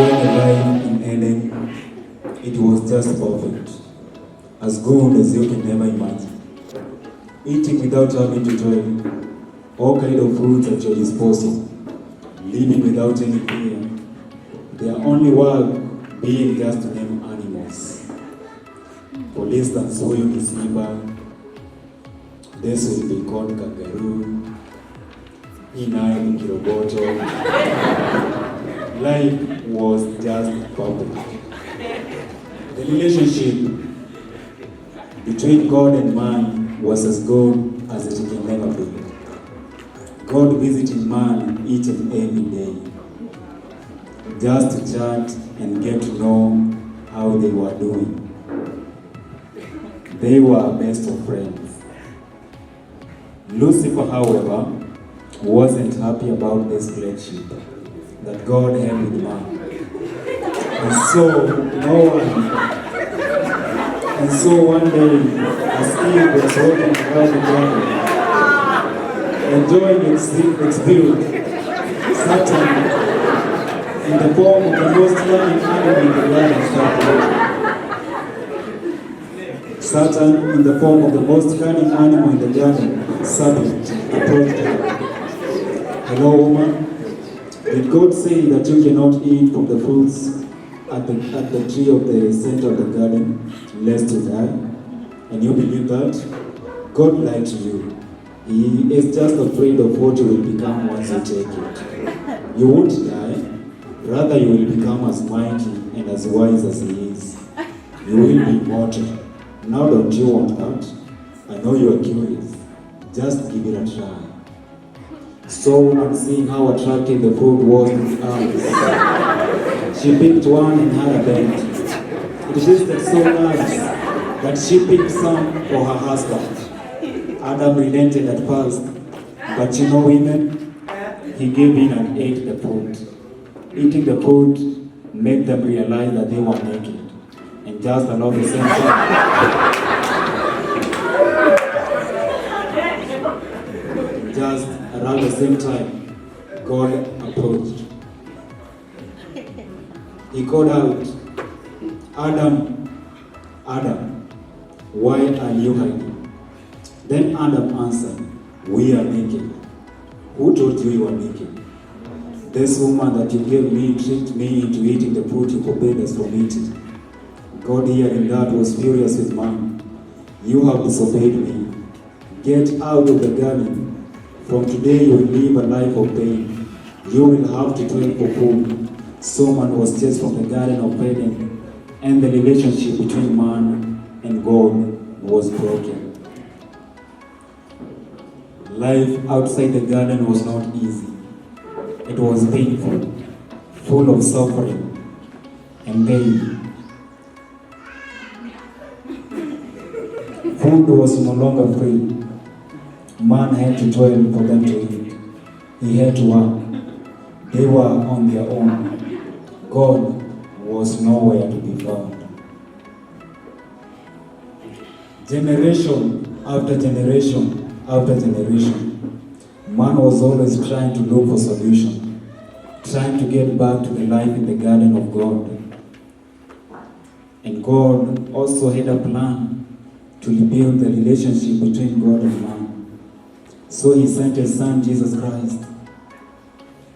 enjoyed the life in Eden. It was just perfect. As good as you can never imagine. Eating without having to toil. All kind of fruits at your disposal. Living without any fear. Their only work being just to name animals. For instance, huyu ni simba. This will be called kangaroo. Hii nayo ni kiroboto. Life was just perfect. The relationship between God and man was as good as it can never be. God visiting man each and every day, just to chat and get to know how they were doing. They were best of friends. Lucifer, however, wasn't happy about this friendship that God had with man. And so one day, as Eve was walking around the garden, enjoying its beauty, Satan, in the form of the most cunning animal in the garden, Satan, in the form of the most cunning animal in the garden, serpent, approached her. Hello, woman. Did God say that you cannot eat from the fruits at the tree of the center of the garden, lest you die? And you believe that? God lied to you. He is just afraid of what you will become once you take it. You won't die. Rather, you will become as mighty and as wise as He is. You will be immortal. Now don't you want that? I know you are curious. Just give it a try. So, on seeing how attractive the fruit was in his eyes, she picked one and had a bite. It tasted so nice that she picked some for her husband. Adam relented at first, but you know women, he gave in and ate the fruit. Eating the fruit made them realize that they were naked. And just around the same time, around the same time, God approached. He called out, Adam, Adam, why are you hiding? Then Adam answered, we are naked. Who told you you were naked? This woman that you gave me tricked me into eating the fruit you forbade us from eating. God hearing that was furious with man. You have disobeyed me. Get out of the garden. From today you will live a life of pain. You will have to toil for food. So man was chased from the Garden of Eden, and the relationship between man and God was broken. Life outside the garden was not easy. It was painful, full of suffering and pain. Food was no longer free. Man had to toil for them to eat. He had to work. They were on their own. God was nowhere to be found. Generation after generation after generation, man was always trying to look for solution, trying to get back to the life in the garden of God. And God also had a plan to rebuild the relationship between God and man. So He sent His Son, Jesus Christ,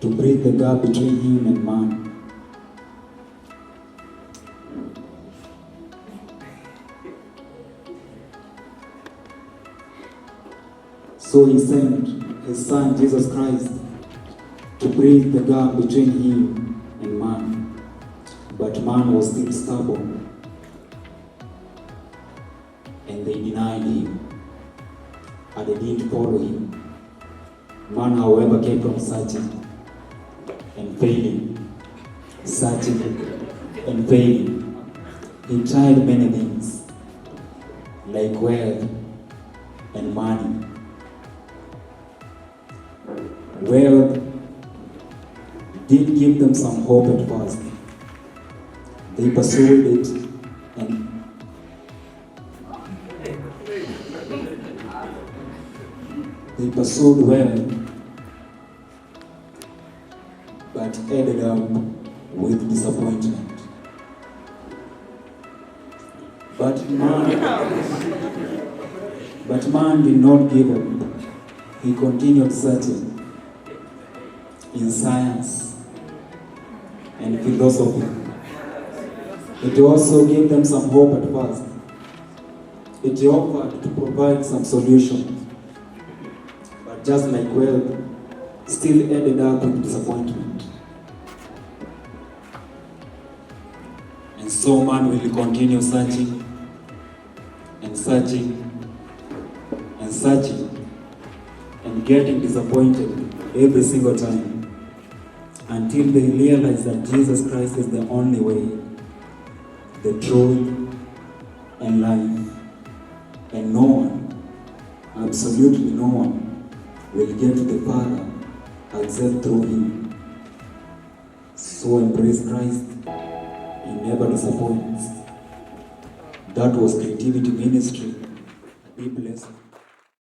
to bridge the gap between Him and man. So He sent His Son, Jesus Christ, to bridge the gap between Him and man. But man was still stubborn, and they denied Him, and they didn't follow Him. Man, however, kept on searching and failing, searching and failing. He tried many things, like wealth and money. Wealth did give them some hope at first. They pursued it, and They pursued well, but ended up with disappointment. But man did not give up. He continued searching in science and philosophy. It also gave them some hope at first. It offered to provide some solutions, but just like wealth, still ended up with disappointment. And so man will continue searching and searching and searching and getting disappointed every single time until they realize that Jesus Christ is the only way, the truth, and life. And no one, absolutely no one, will get to the Father except through Him. So embrace Christ. He never disappoints. That was Creativity Ministry. Be blessed.